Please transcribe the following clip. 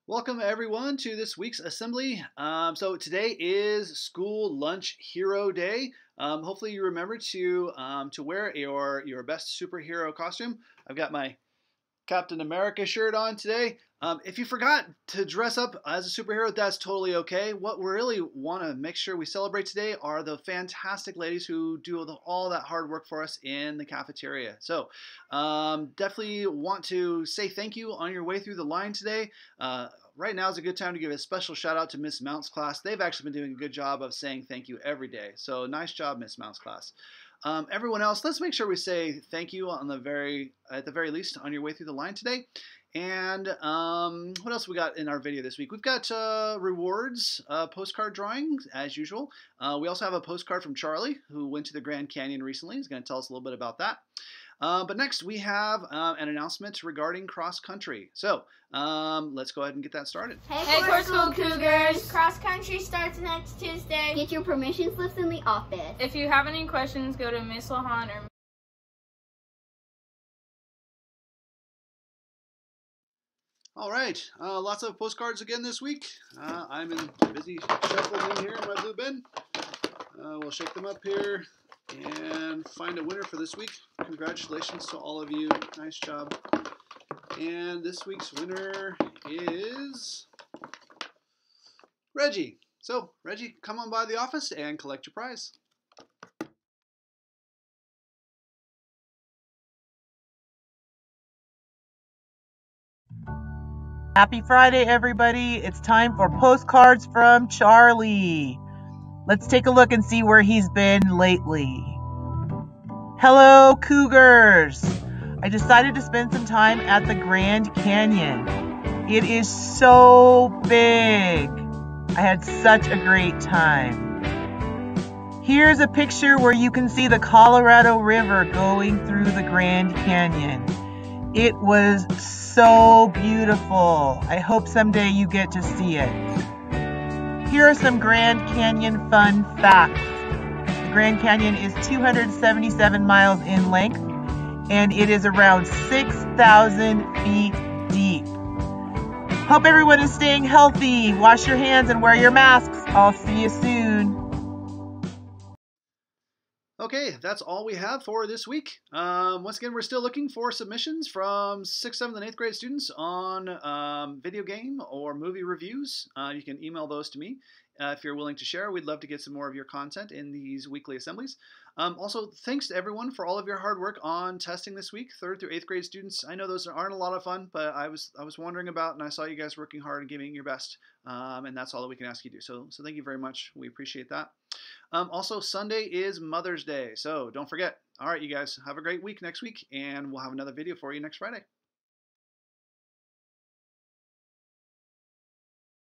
Welcome everyone to this week's assembly. So today is School Lunch Hero Day. Hopefully you remember to wear your best superhero costume. I've got my Captain America shirt on today. If you forgot to dress up as a superhero, that's totally okay. What we really want to make sure we celebrate today are the fantastic ladies who do all that hard work for us in the cafeteria. So definitely want to say thank you on your way through the line today. Right now is a good time to give a special shout out to Miss Mount's class. They've actually been doing a good job of saying thank you every day. So nice job, Miss Mount's class. Everyone else, let's make sure we say thank you at the very least on your way through the line today. And what else we got in our video this week? We've got rewards, postcard drawings as usual. We also have a postcard from Charlie, who went to the Grand Canyon recently. He's going to tell us a little bit about that. But next we have an announcement regarding cross country. So let's go ahead and get that started. Hey Core School Cougars! Cross country starts next Tuesday. Get your permission slips in the office. If you have any questions, go to Miss Lahan or All right, lots of postcards again this week. I'm busy shuffling in here in my blue bin. We'll shake them up here and find a winner for this week. Congratulations to all of you. Nice job. And this week's winner is Reggie. So, Reggie, come on by the office and collect your prize. Happy Friday, everybody. It's time for postcards from Charlie. Let's take a look and see where he's been lately. Hello, Cougars. I decided to spend some time at the Grand Canyon. It is so big. I had such a great time. Here's a picture where you can see the Colorado River going through the Grand Canyon. It was so beautiful. I hope someday you get to see it. Here are some Grand Canyon fun facts. The Grand Canyon is 277 miles in length, and it is around 6,000 feet deep. Hope everyone is staying healthy. Wash your hands and wear your masks. I'll see you soon. Okay, that's all we have for this week. Once again, we're still looking for submissions from 6th, 7th, and 8th grade students on video game or movie reviews. You can email those to me if you're willing to share. We'd love to get some more of your content in these weekly assemblies. Also, thanks to everyone for all of your hard work on testing this week, 3rd through 8th grade students. I know those aren't a lot of fun, but I was wondering about, and I saw you guys working hard and giving your best, and that's all that we can ask you to do. So thank you very much. We appreciate that. Also, Sunday is Mother's Day, so don't forget. All right, you guys, have a great week next week, and we'll have another video for you next Friday.